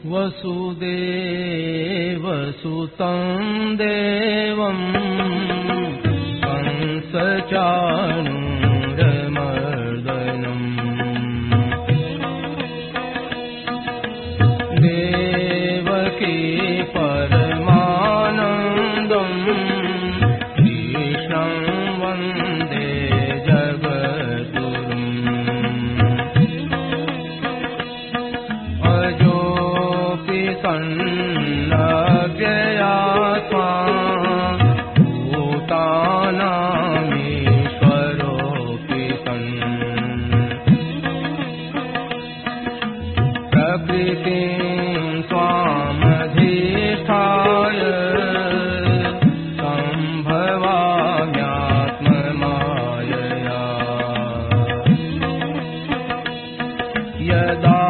वसुदेवसुतं देवं कंसचाणूरमर्दनम् देवकी परमानन्दं कृष्णं वन्दे जगद्गुरुम् अजोऽपि सन्नव्ययात्मा भूतानामीश्वरोऽपि सन् प्रकृतिं स्वामधिष्ठाय सम्भवाम्यात्ममायया यदा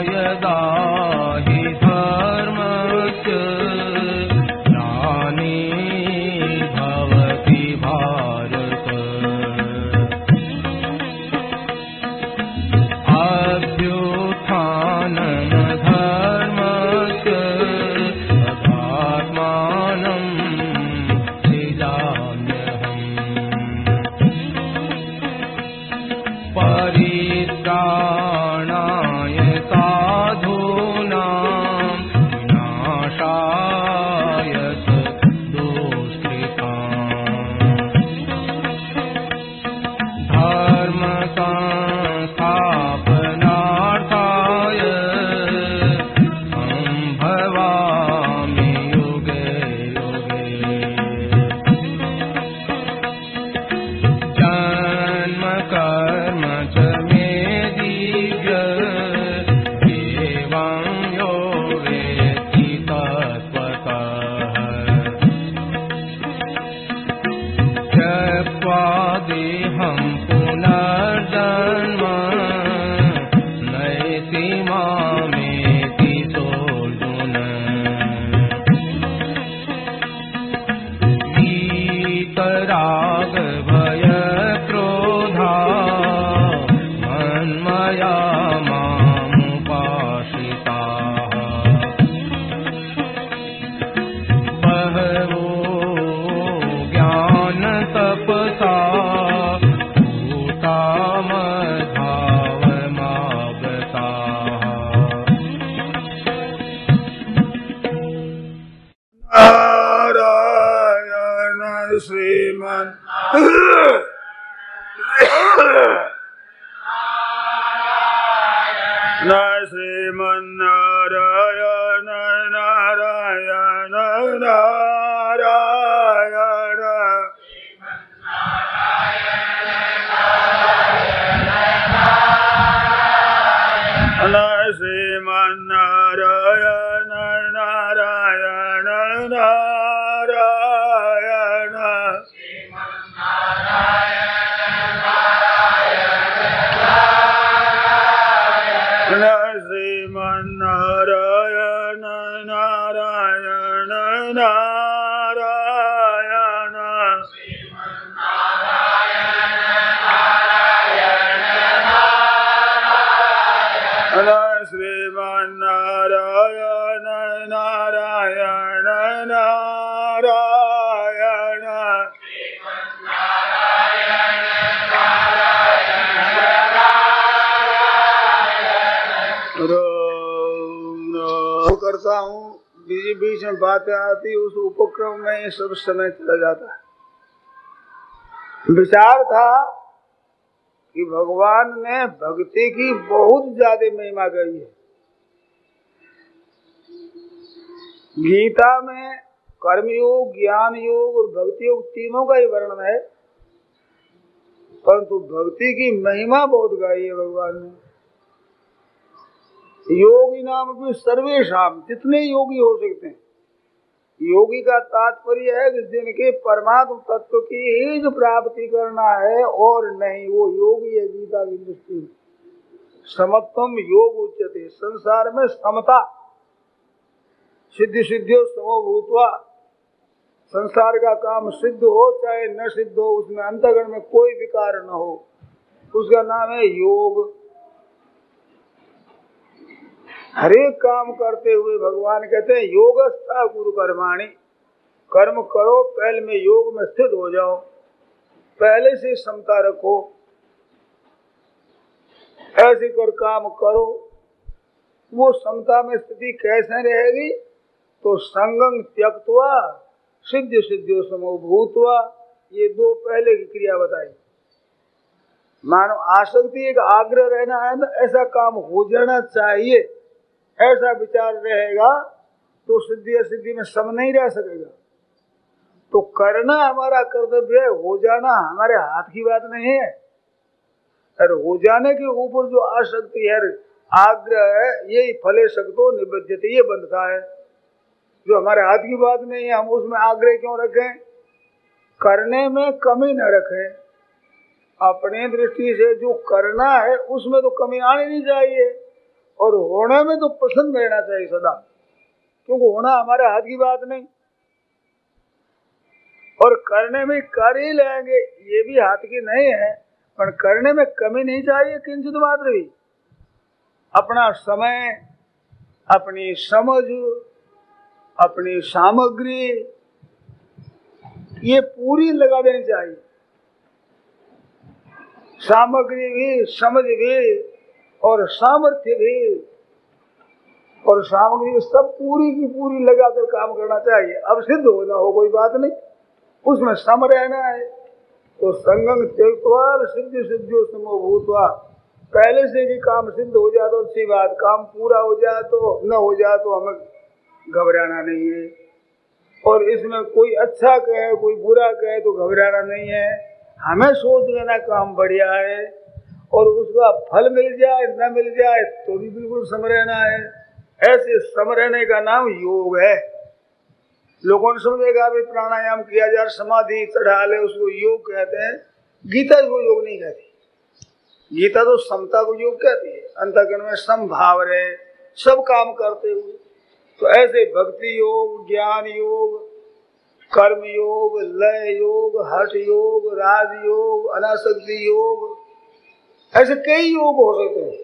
यदा हि धर्मस्य ग्लानिर्भवति भारत अभ्युत्थानमधर्मस्य तदात्मानं सृजाम्यहम् परित्राणाय साधूनां विनाशाय च दुष्कृताम् धर्म संस्थापनार्थाय सम्भवामि युगे युगे जन्म कर्म च मे दिव्य एवं यो वेत्ति तत्त्वतः त्यक्त्वा देहं पुनर्जन्म नयति मामेति सोऽर्जुन वीतरागभयक्रोधा मन्मया मामुपाश्रिताः बहवो ज्ञानतपसा भूता मद्भावमागताः नारायण श्रीमन् न श्रीमन्नारायण नारायण नारायण न श्रीमन्नारायण नारायण नारायण न श्रीमन्नारायण नारायण नारायण न श्रीमन्नारायण नारायण नारायण करता हूँ बीच बीच में बातें आती उस उपक्रम में ये सब समय चला जाता है। विचार था कि भगवान ने भक्ति की बहुत ज्यादा महिमा गई है। गीता में कर्मयोग, ज्ञान योग और भक्ति योग तीनों का ही वर्णन है, परंतु भक्ति की महिमा बहुत गाई है भगवान ने। योगी नाम भी सर्वेशाम, जितने योगी हो सकते हैं। योगी का तात्पर्य है कि जिनके परमात्म तत्व की ही जो प्राप्ति करना है और नहीं, वो योगी है। गीता की दृष्टि में समत्वम योग उच्यते, संसार में समता, सिद्धि सिद्धियो समो भूत्वा, संसार का काम सिद्ध हो चाहे न सिद्ध हो, उसमें अंतःकरण में कोई विकार न हो, उसका नाम है योग। हर एक काम करते हुए भगवान कहते हैं योगस्था गुरु कर्माणि, कर्म करो पहले में योग में स्थित हो जाओ, पहले से समता रखो, ऐसे कर काम करो। वो समता में स्थिति कैसे रहेगी? तो संगं त्यक्त्वा सिद्ध सिद्धियों समो भूत्वा, ये दो पहले की क्रिया बताई। मानो आसक्ति एक आग्रह रहना है ना, ऐसा काम हो जाना चाहिए, ऐसा विचार रहेगा तो सिद्धि असिद्धि में सम नहीं रह सकेगा। तो करना हमारा कर्तव्य है, हो जाना हमारे हाथ की बात नहीं है। और हो जाने के ऊपर जो आसक्ति है, आग्रह है, यही फले शक्तो निबध्यते, ये बंधता है। जो हमारे हाथ की बात नहीं है, हम उसमें आग्रह क्यों रखें? करने में कमी न रखें। अपनी दृष्टि से जो करना है उसमें तो कमी आनी नहीं चाहिए, और होने में तो प्रसन्न रहना चाहिए सदा, क्योंकि होना हमारे हाथ की बात नहीं। और करने में कर ही लेंगे, ये भी हाथ की नहीं है, पर करने में कमी नहीं चाहिए किंचित मात्र भी। अपना समय, अपनी समझ, अपनी सामग्री ये पूरी लगा देनी चाहिए। सामग्री भी, समझ भी, और सामर्थ्य भी, और सामग्री सब पूरी की पूरी लगाकर काम करना चाहिए। अब सिद्ध हो ना हो कोई बात नहीं, उसमें सम रहना है। तो संगं त्यक्त्वा सिद्ध सिद्धियों समो भूत्वा, पहले से भी काम सिद्ध हो जाए तो अच्छी बात, काम पूरा हो जाए तो न हो जाए तो हमें घबराना नहीं है। और इसमें कोई अच्छा कहे कोई बुरा कहे तो घबराना नहीं है, हमें सोच लेना काम बढ़िया है, और उसका फल मिल जाए न मिल जाए तो भी बिल्कुल सम रहना है। ऐसे सम रहने का नाम योग है। लोगों ने समझेगा भाई प्राणायाम किया जाए, समाधि चढ़ा ले, उसको योग कहते हैं। गीता इसको योग नहीं कहती, गीता तो समता को योग कहती है। अंतःकरण में समभाव रहे सब काम करते हुए। तो ऐसे भक्ति योग, ज्ञान योग, कर्म योग, लय योग, हठ योग, राज योग, अनासक्ति योग, ऐसे कई योग हो सकते हैं।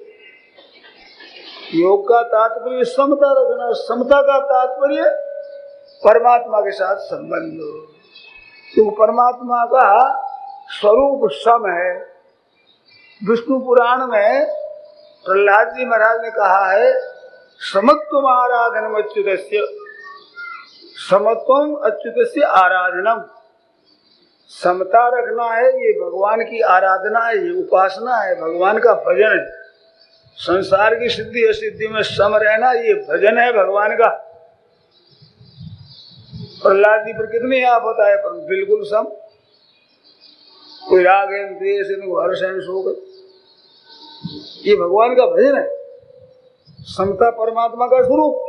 योग का तात्पर्य समता रखना, समता का तात्पर्य परमात्मा के साथ संबंध, क्योंकि परमात्मा का स्वरूप सम है। विष्णु पुराण में प्रहलाद जी महाराज ने कहा है समत्वम आराधनम अच्युतस्य, समत्वम अच्युतस्य आराधनम। समता रखना है, ये भगवान की आराधना है, ये उपासना है, भगवान का भजन है। संसार की सिद्धि असिद्धि में सम रहना, ये भजन है भगवान का। प्रहलाद जी पर कितनी आफत है, पर बिल्कुल सम। कोई राग है, द्वेष है, हर्ष है, शोक है, ये भगवान का भजन है। समता परमात्मा का स्वरूप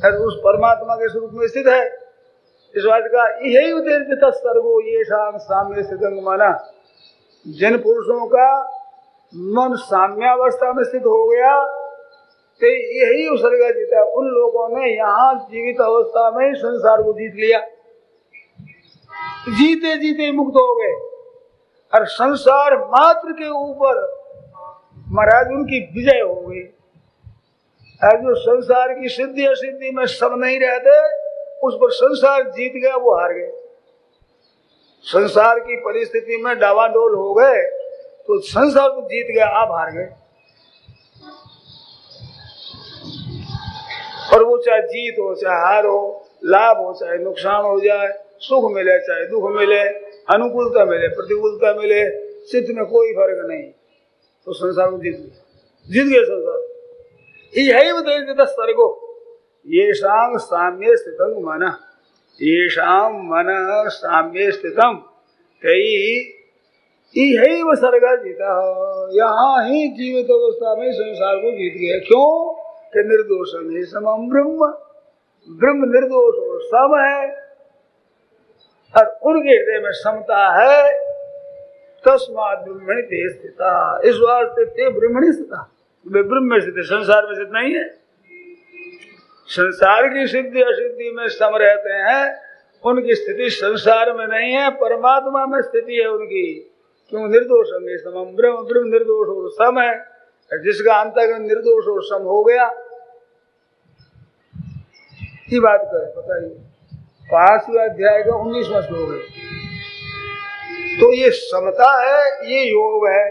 है, उस परमात्मा के स्वरूप में स्थित है। इस बात का यही उद्देश्य सर्गो ये साम्य स्थितं माना। जिन पुरुषों का मन साम्यावस्था में स्थित हो गया तो यही उसर्ग जीता। उन लोगों ने यहाँ जीवित अवस्था में संसार को जीत लिया, जीते जीते मुक्त हो गए, और संसार मात्र के ऊपर महाराज उनकी विजय हो गई। और जो संसार की सिद्धि असिद्धि में सब नहीं रहते, उस पर संसार जीत गया, वो हार गए। संसार की परिस्थिति में डावाडोल हो गए तो संसार को जीत गया, आप हार गए। और वो चाहे जीत हो चाहे हार हो, लाभ हो चाहे नुकसान हो जाए, सुख मिले चाहे दुख मिले, अनुकूलता मिले प्रतिकूलता मिले, चित्त में कोई फर्क नहीं, तो संसार को जीत गए संसार। यही उद्देश्य सर्गो ये साम्य स्थितं मन, ये मन साम्य स्थितम, यही वो सर्ग जीता हो। यहाँ ही जीवित अवस्था में संसार को जीत गया। क्यों? कि निर्दोष में समम ब्रह्म, ब्रह्म निर्दोष और सम है, और उनके हृदय में समता है। तस्मात् ब्रह्मणि ते स्थिता, इस वास्ते ते ब्रह्मणि स्थिता, वे ब्रह्म में स्थित, संसार में स्थित नहीं है। संसार की सिद्धि असिद्धि में सम रहते हैं, उनकी स्थिति संसार में नहीं है, परमात्मा में स्थिति है उनकी। क्यों? निर्दोष में समम ब्रह्म, ब्रह्म निर्दोष और सम है। जिसका अंतःकरण निर्दोष और सम हो गया, ये बात करें, बताइए 5वें अध्याय का 19वां श्लोक है। तो ये समता है, ये योग है।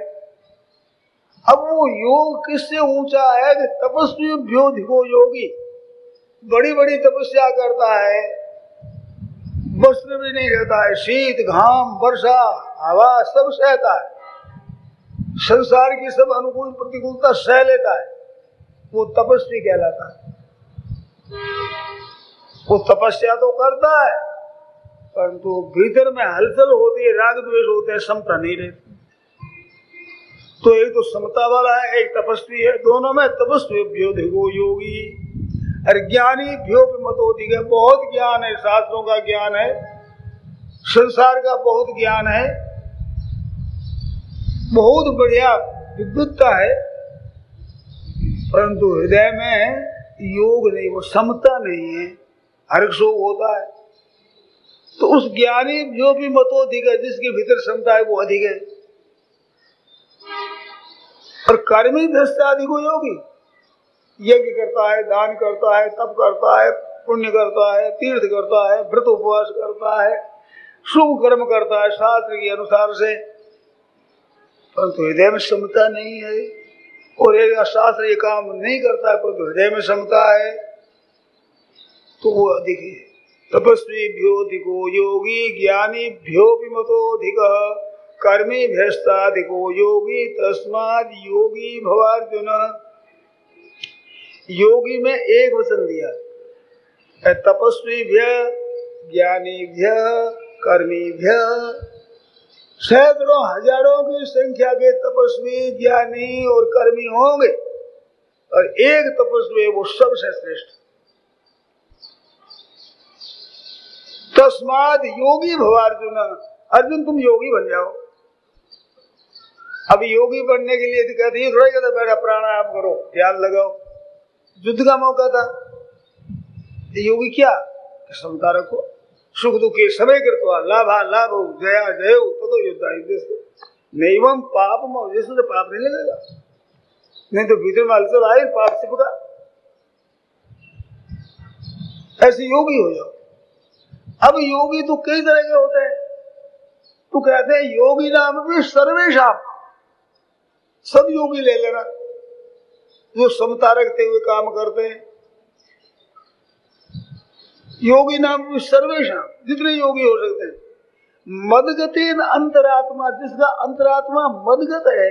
अब वो योग किससे ऊंचा है कि तपस्वी भ्योधिको योगी बड़ी बड़ी तपस्या करता है, वस्त्र भी नहीं रहता है, शीत घाम वर्षा हवा सब सहता है, संसार की सब अनुकूल प्रतिकूलता सह लेता है, वो तपस्वी कहलाता है। वो तपस्या तो करता है परंतु भीतर में हलचल होती है, राग द्वेष होते हैं, समता नहीं रहती। तो एक तो समता वाला है, एक तपस्वी है, दोनों में तपस्वी भ्योधिको योगी। और ज्ञानी भ्योपमतोधिक है, बहुत ज्ञान है, शास्त्रों का ज्ञान है, संसार का बहुत ज्ञान है, बहुत बढ़िया विद्वत्ता है, परंतु हृदय में योग नहीं, वो समता नहीं है, हर्ष शोक होता है। तो उस ज्ञानी जो भी मतोधिक है, जिसके भीतर क्षमता है वो अधिक है। और कर्मी भ्रष्टादि को योगी यज्ञ करता है, दान करता है, तप करता है, पुण्य करता है, तीर्थ करता है, व्रत उपवास करता है, शुभ कर्म करता है शास्त्र के अनुसार से, परंतु हृदय में क्षमता नहीं है। और एक शास्त्र ये काम नहीं करता है परंतु हृदय में क्षमता है, तो वो अधिक है। तपस्वी भ्योधिको योगी ज्ञानी भ्योपिमतोधिक कर्मी भ्रष्टाधिको योगी तस्माद् योगी भवार्जुन। योगी में एक वचन दिया, तपस्वी भ्य ज्ञानी भ्य कर्मी भ्य। सैकड़ों हजारों की संख्या के तपस्वी ज्ञानी और कर्मी होंगे और एक तपस्वी वो सबसे श्रेष्ठ। तस्माद योगी भवार्जुन, अर्जुन तुम योगी बन जाओ। अब योगी बनने के लिए तो कहते हैं थोड़ा कहता बैठा प्राणायाम करो, ध्यान लगाओ, युद्ध का मौका था। योगी क्या क्षमता रखो, सुख दुखे समय कृत्वा लाभा लाभ जया जय तो युद्ध नैवम पाप जैसे पाप नहीं लगेगा, नहीं तो भीतर में हलचल आए पाप चिपका। ऐसे योगी हो जाओ। अब योगी तो कई तरह के होते हैं, तो कहते हैं योगी नाम भी सर्वेशाम, सब योगी ले लेना जो समता रखते हुए काम करते हैं। योगी नाम भी सर्वेशाम, जितने योगी हो सकते हैं। मदगतेन अंतरात्मा, जिसका अंतरात्मा मदगत है,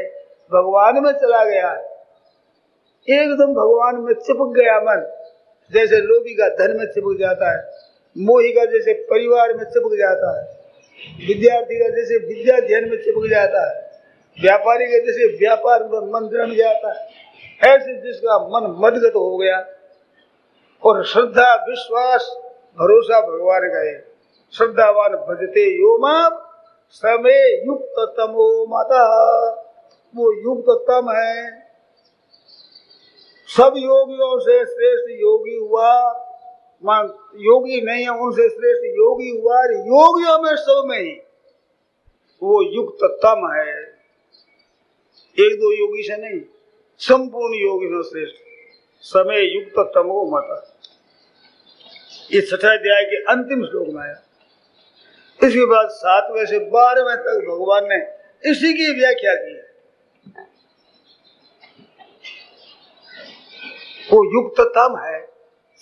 भगवान में चला गया है, एकदम भगवान में चिपक गया मन, जैसे लोभी का धन में चिपक जाता है, मोही का जैसे परिवार में चिपक जाता है, विद्यार्थी का जैसे विद्या ध्यान में चिपक जाता है, व्यापारी का जैसे व्यापार में मन रम जाता है, ऐसे जिसका मन मदगत हो गया और श्रद्धा विश्वास भरोसा भगवान का है। श्रद्धावान भजते यो माम समय युक्त तमो माता, वो युक्त तम है। सब योगियों से श्रेष्ठ योगी हुआ, योगी नहीं है उनसे श्रेष्ठ योगी हुआ। योगियों में सब में ही वो युक्त तम है, एक दो योगी से नहीं, संपूर्ण योगी से श्रेष्ठ। समय युक्त तमो मता, ये 6ठा अध्याय के अंतिम श्लोक में आया। इसके बाद 7वें से 12वें तक भगवान ने इसी की व्याख्या की है। वो युक्त तम है,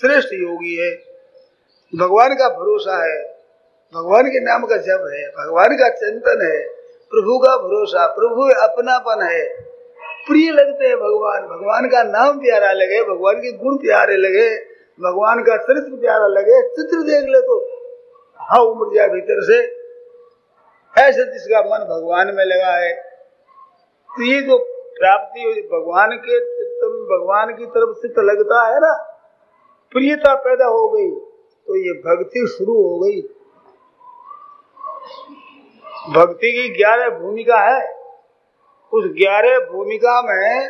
श्रेष्ठ योगी है, भगवान का भरोसा है, भगवान के नाम का जप है, भगवान का चिंतन है, प्रभु का भरोसा, प्रभु अपनापन है, प्रिय लगते हैं भगवान, भगवान का नाम प्यारा लगे, भगवान के गुण प्यारे लगे, भगवान का चरित्र प्यारा लगे, चित्र देख ले तो हाँ उमड़ जाए भीतर से। ऐसे जिसका मन भगवान में लगा है, तो ये जो प्राप्ति भगवान के चित्त में, भगवान की तरफ चित्त लगता है ना, प्रियता पैदा हो गई, तो ये भक्ति शुरू हो गई। भक्ति की 11 भूमिका है, उस 11 भूमिका में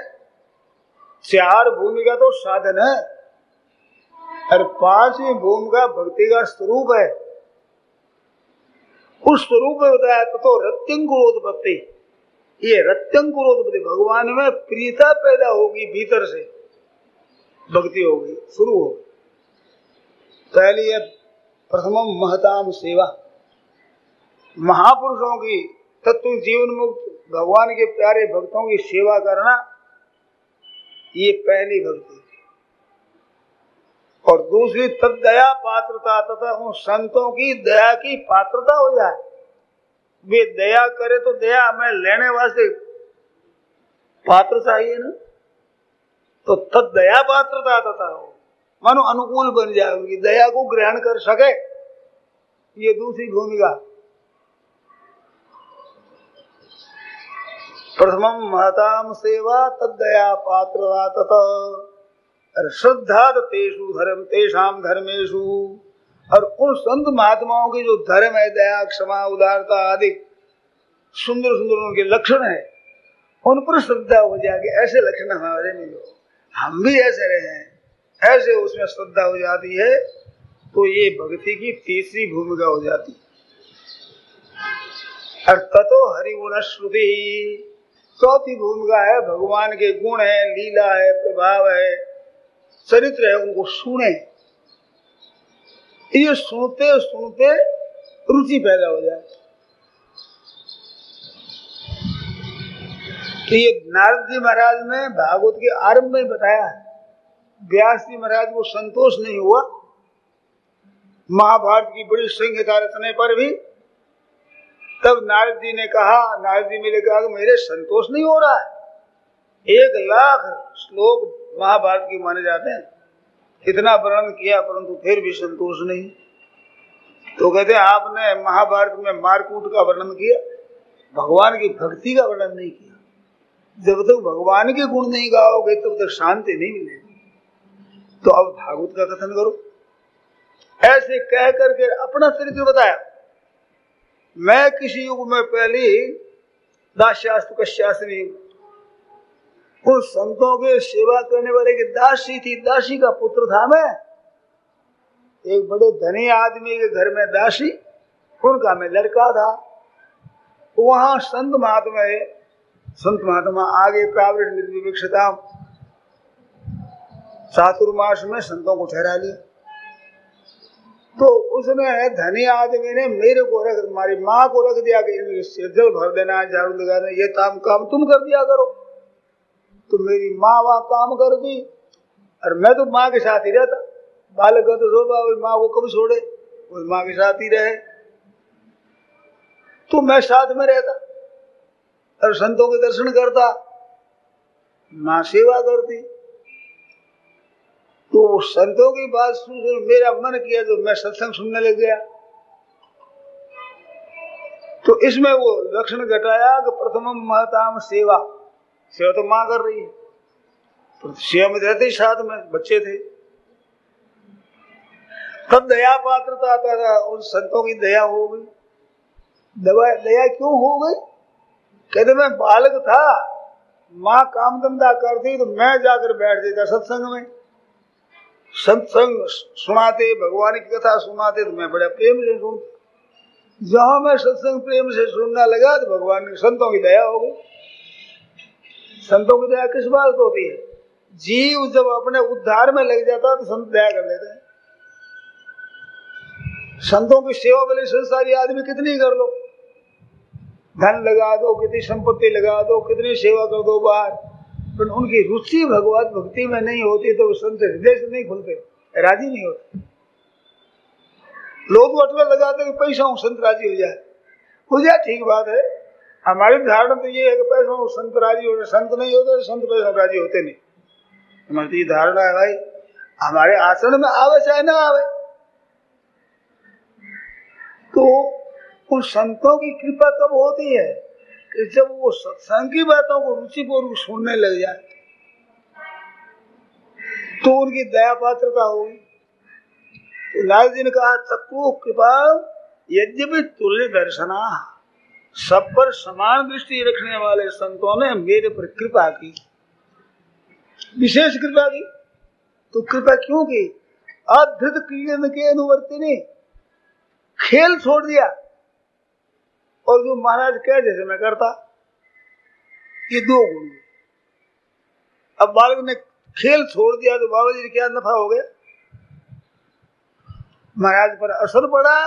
4 भूमिका तो साधन है और 5वीं भूमिका भक्ति का स्वरूप है। उस स्वरूप में बताया तो रत्यंकुरोत्पत्ति, ये रत्यंकुरोत्पत्ति, भगवान में प्रियता पैदा होगी, भीतर से भक्ति होगी, शुरू होगी। पहली है प्रथमम महताम सेवा, महापुरुषों की तत्व जीवन मुक्त भगवान के प्यारे भक्तों की सेवा करना, ये पहली भक्ति। और दूसरी तद्दया पात्रता, तथा उन संतों की दया की पात्रता हो जाए। वे दया करे तो दया हमें लेने वास्ते पात्र चाहिए ना, तो तद्दया पात्रता तथा हो, मानो अनुकूल बन जाए, उनकी दया को ग्रहण कर सके, ये दूसरी भूमिका। प्रथमम महताम सेवा तद्दया पात्रता तथा श्रद्धा तेषु धर्म तेषाम धर्मेषु, और उन संत महात्माओं के जो धर्म है, दया क्षमा उदारता आदि सुंदर सुंदर उनके लक्षण है, उन पर श्रद्धा हो जाएगी। ऐसे लक्षण हमारे नहीं हो, हम भी ऐसे रहे हैं, ऐसे उसमें श्रद्धा हो जाती है, तो ये भक्ति की तीसरी भूमिका हो जाती। और ततो हरिगुण श्रुति, चौथी भूमिका है भगवान के गुण है, लीला है, प्रभाव है, चरित्र है, उनको सुने। ये सुनते सुनते रुचि पैदा हो जाए। तो ये नारद जी महाराज ने भागवत के आरंभ में बताया है। व्यास जी महाराज को संतोष नहीं हुआ महाभारत की बड़ी संहिता रचने पर भी, तब नारद जी ने कहा, नारद जी ने कहा कि मेरे संतोष नहीं हो रहा है। 1,00,000 श्लोक महाभारत की माने जाते हैं, इतना वर्णन किया परंतु फिर भी संतोष नहीं। तो कहते हैं आपने महाभारत में मारकूट का वर्णन किया, भगवान की भक्ति का वर्णन नहीं किया। जब तक भगवान के गुण नहीं गाओगे तब तक शांति नहीं मिलेगी। तो अब भागवत का कथन करो। ऐसे कह करके अपना चरित्र बताया। मैं किसी युग में पहले दास्यास्तु कश्यास्मि, उन संतों के सेवा करने वाले की दासी थी, दासी का पुत्र था मैं। एक बड़े धनी आदमी के घर में दासी, उनका मैं लड़का था। वहां संत महात्मा आगे प्रावृत निर्विवक्षता चातुर्मास में संतों को ठहरा लिया। तो उसने धनी आदमी ने मेरे को रख, हमारी माँ को रख दिया कि जल भर देना, झाड़ू लगा देना, ये काम तुम कर दिया करो। तो मेरी माँ वहां काम कर दी और मैं तो माँ के साथ ही रहता। बालक तो शोभा, माँ को कब छोड़े, वो माँ के साथ ही रहे। तो मैं साथ में रहता और संतों के दर्शन करता, माँ सेवा करती। तो संतों की बात सुन मेरा मन किया तो मैं सत्संग सुनने लग गया। तो इसमें वो लक्षण घटाया कि प्रथमम महताम सेवा, सेवा तो माँ कर रही है, तो सेवा में रहते ही साथ में बच्चे थे। तब दया पात्रता था, उन संतों की दया हो गई। दया क्यों हो गई? कहते मैं बालक था, माँ काम धंधा करती तो मैं जाकर बैठ जाता सत्संग में। सत्संग सुनाते, भगवान की कथा सुनाते तो मैं बड़ा प्रेम से सुनता। जहां मैं सत्संग प्रेम से सुनना लगा तो भगवान की संतों की दया हो गई। संतों की दया किस बात होती है? जीव जब अपने उद्धार में लग जाता तो संत दया कर लेते हैं। संतों की सेवा वाले संसारी आदमी कितनी कर लो, धन लगा दो, कितनी संपत्ति लगा दो, कितनी सेवा कर दो बाहर, पर उनकी रुचि भगवत भक्ति में नहीं होती तो संत हृदय से नहीं खुलते, राजी नहीं होते। लोग अटकल लगाते कि पैसा हूं संत राजी हो जाए, ठीक बात है। हमारी धारणा तो ये है कि पैसा हूं संत राजी हो जाए, संत नहीं होते, संत पैसा राजी होते नहीं। हमारी ये धारणा है भाई, हमारे आचरण में आवे चाहे ना आवे। तो उन संतों की कृपा कब होती है कि जब वो सत्संग की बातों को रुचिपूर्वक सुनने लग जाए तो उनकी दया पात्रता होगी। तो नारद जी ने कहा चक्कु कृपा यद्यपि तुल्य दर्शना, सब पर समान दृष्टि रखने वाले संतों ने मेरे पर कृपा की, विशेष कृपा की। तो कृपा क्यों की? अधृत क्रीडन के अनुवर्तिनी, खेल छोड़ दिया और जो महाराज कह जैसे मैं करता, ये दो गुण। अब बालक ने खेल छोड़ दिया तो बाबा जी क्या नफा हो गया? महाराज पर असर पड़ा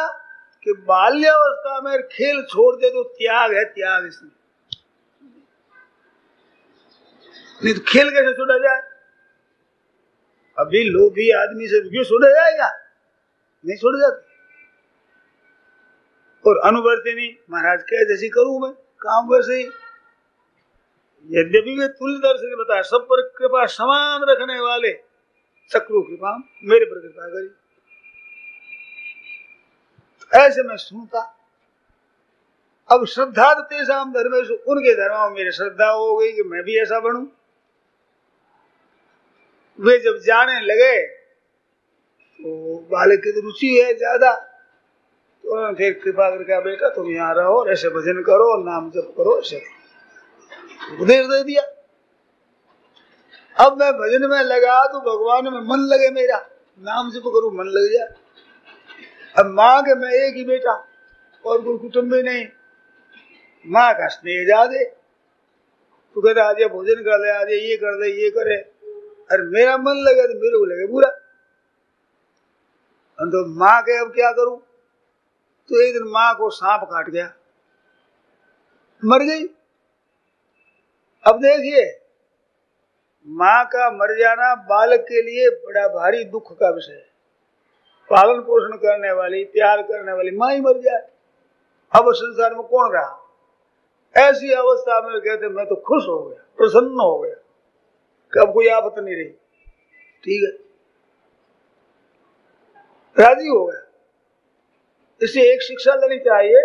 कि बाल्यावस्था में खेल छोड़ दे तो त्याग है, त्याग इसमें। नहीं तो खेल कैसे छोड़ा जाए? अभी लोभी आदमी से क्यों छोड़ा जाएगा? नहीं छोड़ जाते। और अनुवर्तिनी महाराज कहे जैसी करूं मैं काम वैसे ही। यद्यपि वे तुल्य दर्शन ने बताया सब पर कृपा समान रखने वाले चक्रु कृपा मेरे पर कृपा करी। ऐसे मैं सुनता। अब श्रद्धा तेषाम धर्मेषु, उनके धर्मों में मेरी श्रद्धा हो गई कि मैं भी ऐसा बनूं। वे जब जाने लगे तो बालक की तो रुचि है ज्यादा, तो फिर कृपा करके बेटा तुम यहाँ रहो और ऐसे भजन करो और नाम जप करो, ऐसे उपदेश दे दिया। अब मैं भजन में लगा तो भगवान में मन लगे, मेरा नाम जप करूं मन लग जाए। अब माँ के मैं एक ही बेटा और कोई कुटुंब भी नहीं, माँ का स्नेह ज्यादा, तो कहते आज ये भोजन कर ले, आज ये कर ले, ये करे। अरे मेरा मन लगे तो मेरे को लगे बुरा। तो माँ के अब क्या करूं? तो एक दिन माँ को सांप काट गया, मर गई। अब देखिए माँ का मर जाना बालक के लिए बड़ा भारी दुख का विषय है। पालन पोषण करने वाली, प्यार करने वाली माँ ही मर जाए, अब संसार में कौन रहा? ऐसी अवस्था में कहते मैं तो खुश हो गया, प्रसन्न हो गया कि अब कोई आफत नहीं रही, ठीक है, राजी हो गया। इसे एक शिक्षा लेनी चाहिए,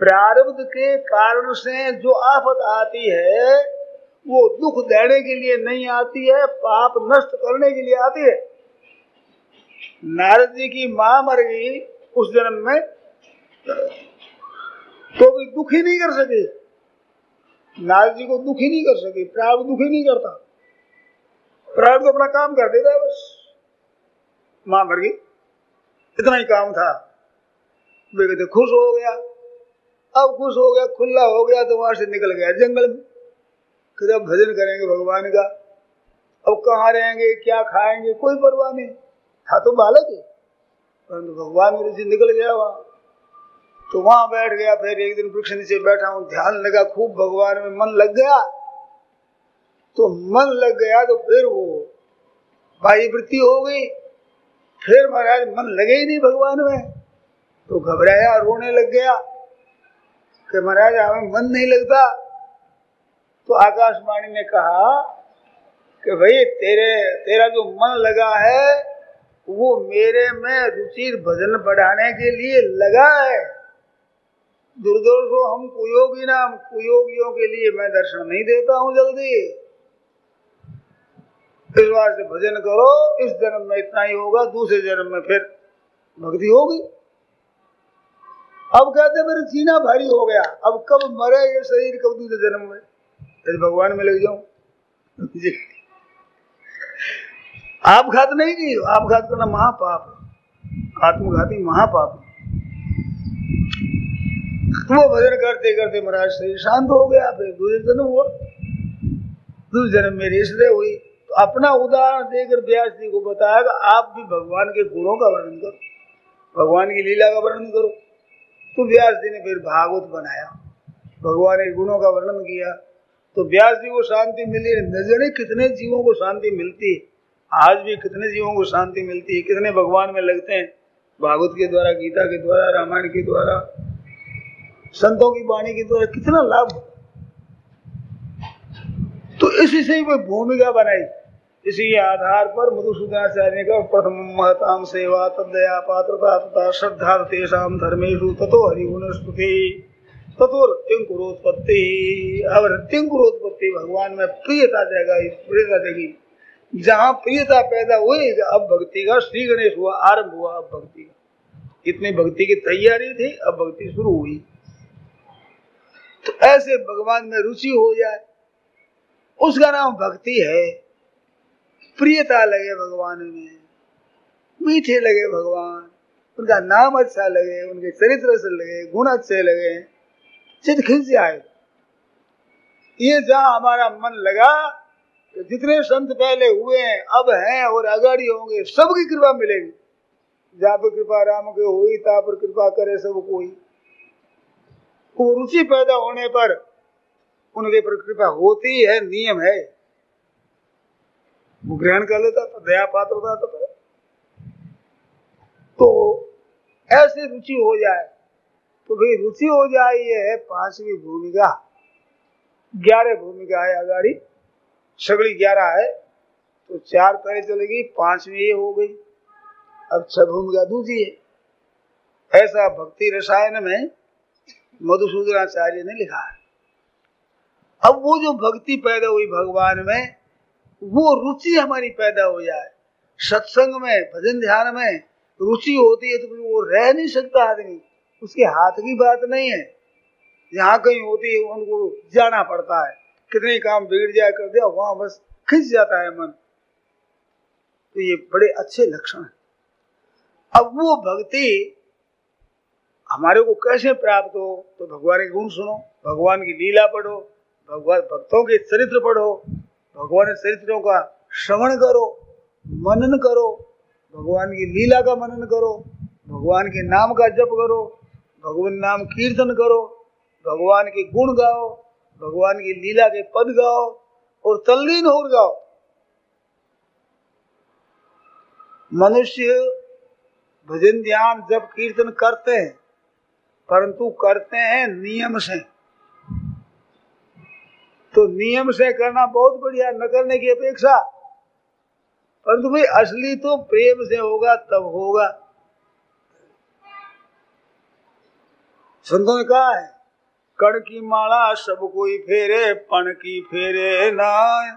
प्रारब्ध के कारण से जो आफत आती है वो दुख देने के लिए नहीं आती है, पाप नष्ट करने के लिए आती है। नारद जी की मां मर गई उस जन्म में तो भी दुखी नहीं कर सके, नारद जी को दुखी नहीं कर सके, प्रारब्ध दुखी नहीं करता, प्रारब्ध अपना काम कर देता है बस। मां मर गई, इतना ही काम था। वे कहते खुश हो गया, अब खुश हो गया, खुला हो गया तो वहां से निकल गया जंगल में, फिर अब भजन करेंगे भगवान का। अब कहाँ रहेंगे, क्या खाएंगे, कोई परवाह नहीं था, तो बालक है, परंतु भगवान मेरे से निकल गया वहां, तो वहां बैठ गया। फिर एक दिन वृक्ष नीचे बैठा हूं, ध्यान लगा, खूब भगवान में मन लग गया। तो मन लग गया तो फिर वो बाह्य वृत्ति हो गई, फिर महाराज मन लगे ही नहीं भगवान में, तो घबराया, रोने लग गया कि महाराज हमें मन नहीं लगता। तो आकाशवाणी ने कहा कि भाई तेरा जो मन लगा है वो मेरे में रुचि भजन बढ़ाने के लिए लगा है। दुर्दोषो हम कुयोगी ना, हम कुयोगियों के लिए मैं दर्शन नहीं देता हूं जल्दी। इस बार से भजन करो, इस जन्म में इतना ही होगा, दूसरे जन्म में फिर भक्ति होगी। अब कहते मेरे जीना भारी हो गया, अब कब मरे ये शरीर, कब दूसरे जन्म में इस भगवान में लग जाऊं। आपघात नहीं की, आपघात करना महापाप, आत्मघाती महापाप। वो भजन करते करते महाराज शरीर शांत हो गया, फिर दूसरे जन्म हुआ, दूसरे जन्म में रिश्ते हुई। तो अपना उदाहरण देकर व्यास जी को बताया कि आप भी भगवान के गुणों का वर्णन करो, भगवान की लीला का वर्णन करो। तो व्यास जी ने फिर भागवत बनाया, भगवान के गुणों का वर्णन किया, तो व्यास जी को शांति मिली। न जाने कितने जीवों को शांति मिलती है, आज भी कितने जीवों को शांति मिलती है, कितने भगवान में लगते हैं, भागवत के द्वारा, गीता के द्वारा, रामायण के द्वारा, संतों की वाणी के द्वारा कितना लाभ। तो इसी से ही वो भूमिका बनाई। इसी के आधार पर मधुसूदनाचार्य का प्रथम महताम सेवा तदया पात्रता तथा श्रद्धा तेषाम धर्मेषु ततो हरिगुण स्तुति ततो रत्तिंकुरोत्पत्ति। अब रत्तिंकुरोत्पत्ति भगवान में प्रियता जगाई, प्रियता जगी। जहाँ प्रियता पैदा हुई अब भक्ति का श्री गणेश हुआ, आरंभ हुआ अब भक्ति का। इतनी भक्ति की तैयारी थी, अब भक्ति शुरू हुई। तो ऐसे भगवान में रुचि हो जाए, उसका नाम भक्ति है। प्रियता लगे भगवान में, मीठे लगे भगवान, उनका नाम अच्छा लगे, उनके चरित्र से लगे, गुण अच्छे लगे, चित खिंच जाए। ये जहाँ हमारा मन लगा, जितने संत पहले हुए हैं, अब हैं और आगाड़ी होंगे, सबकी कृपा मिलेगी। जा पर कृपा राम के हुई ता पर कृपा करे सब कोई। वो रुचि पैदा होने पर उनके पर कृपा होती है, नियम है। वो ग्रहण कर लेता तो दया पात्र होता तो ऐसे रुचि हो जाए तो भाई रुचि हो जाए। ये है 5वीं भूमिका। 11 भूमिका है अगाड़ी, सगड़ी 11 है तो 4 पहले चलेगी, 5वीं ये हो गई। अब 6 भूमिका दूसरी है। ऐसा भक्ति रसायन में मधुसूदनाचार्य ने लिखा है। अब वो जो भक्ति पैदा हुई भगवान में, वो रुचि हमारी पैदा हो जाए। सत्संग में, भजन ध्यान में रुचि होती है तो वो रह नहीं सकता आदमी, उसके हाथ की बात नहीं है। जहाँ कहीं होती है उनको जाना पड़ता है, कितने काम बिगड़ जाए कर दिया, वहां बस खिंच जाता है मन। तो ये बड़े अच्छे लक्षण है। अब वो भक्ति हमारे को कैसे प्राप्त हो, तो भगवान के गुण सुनो, भगवान की लीला पढ़ो, भगवान भक्तों के चरित्र पढ़ो, भगवान के चरित्रों का श्रवण करो, मनन करो, भगवान की लीला का मनन करो, भगवान के नाम का जप करो, भगवान नाम कीर्तन करो, भगवान के गुण गाओ, भगवान की लीला के पद गाओ और तल्लीन हो जाओ। मनुष्य भजन ध्यान जप कीर्तन करते हैं, परंतु करते हैं नियम से। तो नियम से करना बहुत बढ़िया, न करने की अपेक्षा। परंतु भाई असली तो प्रेम से होगा तब होगा। संतों ने कहा है, कण की माला सब कोई फेरे, पण की फेरे नाय,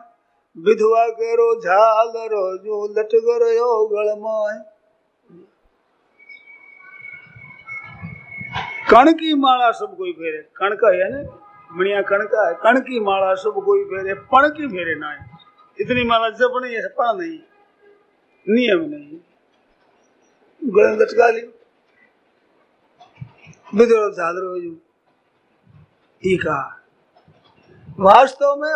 विधवा करो झालरो जो लटगर यो गलमाय। कण की माला सब कोई फेरे, कण का है ना, मणिया कण का है। कण की माला सब कोई फेरे, पण की फेरे नाय। इतनी माला जप नहीं है, पण नहीं, नियम नहीं, गले लटका ली, विधवा झालरो जो। वास्तव में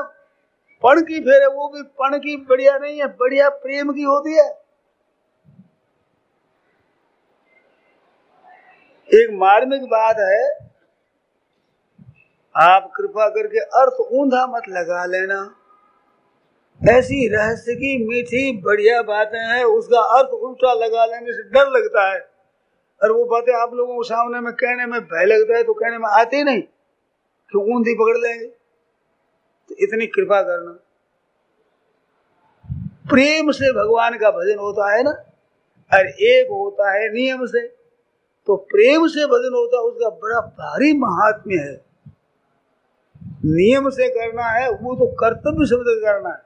पण की फेरे, वो भी पण की बढ़िया नहीं है, बढ़िया प्रेम की होती है। एक मार्मिक बात है, आप कृपा करके अर्थ ऊंधा मत लगा लेना। ऐसी रहस्य की मीठी बढ़िया बातें हैं, उसका अर्थ उल्टा लगा लेने से डर लगता है। और वो बातें आप लोगों को सामने में कहने में भय लगता है तो कहने में आती नहीं, क्यों ऊंधी पकड़ लेंगे। तो इतनी कृपा करना। प्रेम से भगवान का भजन होता है ना, और एक होता है नियम से। तो प्रेम से भजन होता है, उसका बड़ा भारी महात्म्य है। नियम से करना है वो तो कर्तव्य शब्द करना है।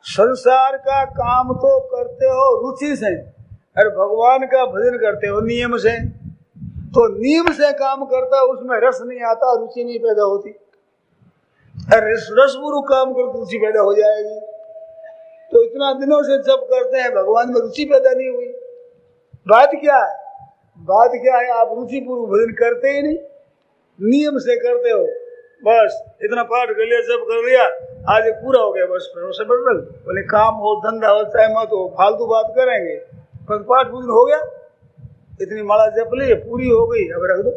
संसार का काम तो करते हो रुचि से, और भगवान का भजन करते हो नियम से। तो नियम से काम करता है, उसमें रस नहीं आता, रुचि नहीं पैदा होती। रसपूर्व काम करते रुचि पैदा हो जाएगी। तो इतना दिनों से जब करते हैं, भगवान में रुचि पैदा नहीं हुई। बात क्या है? बात क्या है, आप रुचि पूर्व भजन करते ही नहीं, नियम से करते हो। बस इतना पाठ कर लिया, जब कर लिया, आज पूरा हो गया, बस फिर बढ़ रहा। बोले काम हो, धंधा हो, चाहे मत हो, फालतू बात करेंगे, पर पाठ पूजन हो गया, इतनी माला जप ली, पूरी हो गई, अब रख दो।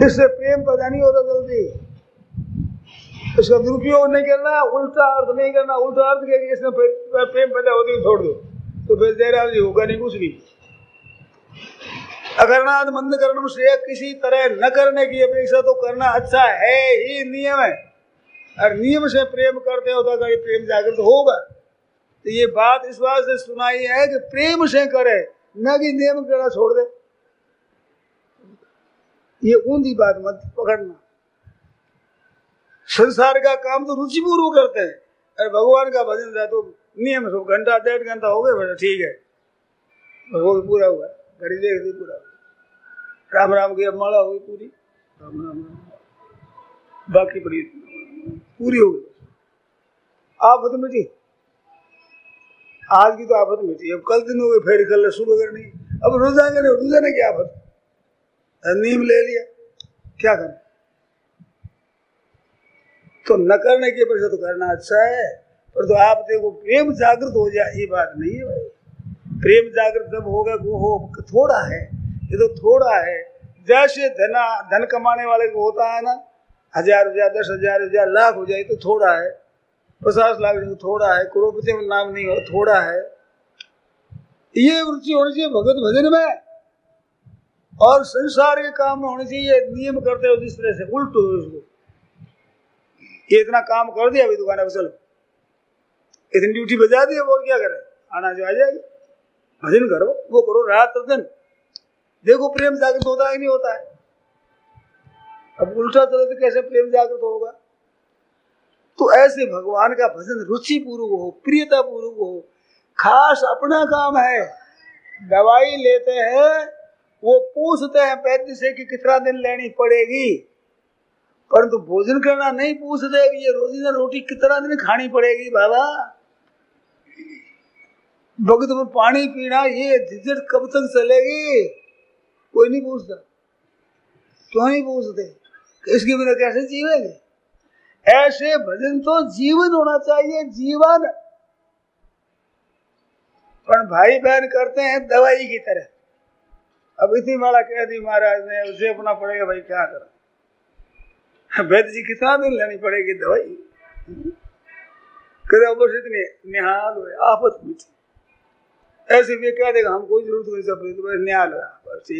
इससे प्रेम पैदा नहीं होता जल्दी। इसका दुरुपयोग नहीं करना, उल्टा अर्थ नहीं करना। उल्टा अर्थ के इसमें प्रेम पैदा होती है, छोड़ दो, तो फिर जयराम जी होगा नहीं कुछ नहीं। अकरणाद मंद कर्म से किसी तरह न करने की अपेक्षा तो करना अच्छा है ही, नियम है। और नियम से प्रेम करते हो तो प्रेम जागृत होगा। तो ये बात इस बात से सुनाई है कि प्रेम से करे, न कि नियम करना छोड़ दे। ये ऊंधी बात मत पकड़ना। संसार का काम तो रुचिपूर्वक करते हैं, और भगवान का भजन जाए तो नियम से घंटा 1.5 घंटा हो गए, ठीक है, वो पूरा हुआ, घड़ी देख दी पूरा। राम राम की अब माला हुई पूरी, राम राम राम, बाकी बड़ी पूरी हो गई। आफत मिटी, आज की तो आफत मिटी। अब कल दिन हो गए, फिर कल सुबह करनी, अब रोजाना नहीं, रोजाना की आफत। नीम ले लिया, क्या करें। तो न करने की अपेक्षा तो करना अच्छा है, पर तो आप देखो प्रेम जागृत हो जाए, ये बात नहीं है भाई। प्रेम जागृत जब होगा वो हो थोड़ा है, ये तो थोड़ा है। जैसे धन कमाने वाले को होता है ना, 1000 हो जाए, 10,000 हो जाए, लाख हो जाए तो थोड़ा है, 50 लाख हो थोड़ा है, करोड़पति में नाम नहीं हो थोड़ा है। ये रुचि होनी चाहिए भगवत भजन में और संसार के काम में होनी चाहिए। नियम करते हो जिस तरह से उल्ट हो उसको, ये इतना काम कर दिया अभी दुकान पे, चलो इतनी ड्यूटी बजा दी, वो क्या करे, आना जो आ जाएगा, भजन करो, वो करो रात दिन। देखो प्रेम जागृत होता है नहीं होता है। अब उल्टा चले तो कैसे प्रेम जागृत होगा। तो ऐसे भगवान का भजन रुचि पूर्वक हो, प्रियता पूर्वक हो। खास अपना काम है, दवाई लेते हैं वो पूछते हैं वैद्य से कि कितना दिन लेनी पड़ेगी, परंतु भोजन करना नहीं पूछते कि ये रोजी ना रोटी कितना दिन खानी पड़ेगी। बाबा भगत में पानी पीना ये झिझट कब तक चलेगी, कोई नहीं पूछता। क्यों नहीं पूछते, इसके बिना कैसे जीवेंगे। ऐसे भजन तो जीवन होना चाहिए, जीवन। पर भाई बहन करते हैं दवाई की तरह। अब इतनी माला कह दी महाराज ने, उसे अपना पड़ेगा, भाई क्या करा, वैद्य जी कितना दिन लेनी पड़ेगी दवाई, कदम बस इतने निहाल हुए आफत में। ऐसे भी कह देगा हम कोई जरूरत नहीं, सब निहाल हुआ बस।